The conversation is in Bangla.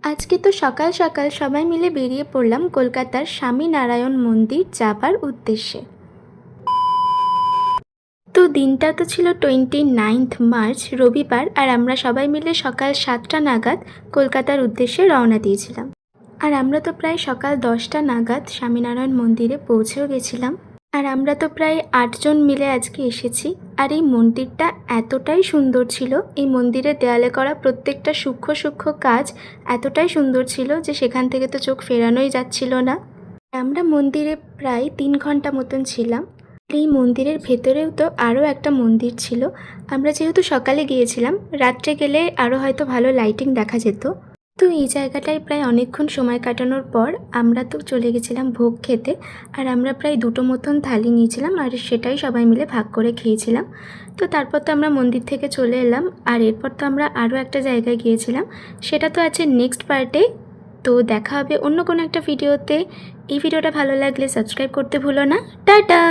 আজকে তো সকাল সকাল সবাই মিলে বেরিয়ে পড়লাম কলকাতার স্বামীনারায়ণ মন্দির যাবার উদ্দেশ্যে। তো দিনটা তো ছিল 29 মার্চ রবিবার, আর আমরা সবাই মিলে সকাল 7টা নাগাদ কলকাতার উদ্দেশ্যে রওনা দিয়েছিলাম। আর আমরা তো প্রায় সকাল 10টা নাগাদ স্বামীনারায়ণ মন্দিরে পৌঁছেও গেছিলাম। আর আমরা তো প্রায় 8জন মিলে আজকে এসেছি। আর এই মন্দিরটা এতটাই সুন্দর ছিল, এই মন্দিরের দেয়ালে করা প্রত্যেকটা সূক্ষ্ম সূক্ষ্ম কাজ এতটাই সুন্দর ছিল যে সেখান থেকে তো চোখ ফেরানোই যাচ্ছিল না। আমরা মন্দিরে প্রায় 3 ঘন্টা মতন ছিলাম। এই মন্দিরের ভেতরেও তো আরও একটা মন্দির ছিল। আমরা যেহেতু সকালে গিয়েছিলাম, রাত্রে গেলে আরও হয়তো ভালো লাইটিং দেখা যেত। তো এই জায়গাটায় প্রায় অনেকক্ষণ সময় কাটানোর পর আমরা তো চলে গেছিলাম ভোগ খেতে। আর আমরা প্রায় 2টো মতন থালি নিয়েছিলাম, আর সেটাই সবাই মিলে ভাগ করে খেয়েছিলাম। তো তারপর তো আমরা মন্দির থেকে চলে এলাম, আর এরপর তো আমরা আরও একটা জায়গায় গিয়েছিলাম, সেটা তো আছে নেক্সট পার্টে। তো দেখা হবে অন্য কোনো একটা ভিডিওতে। এই ভিডিওটা ভালো লাগলে সাবস্ক্রাইব করতে ভুলো না। টাটা।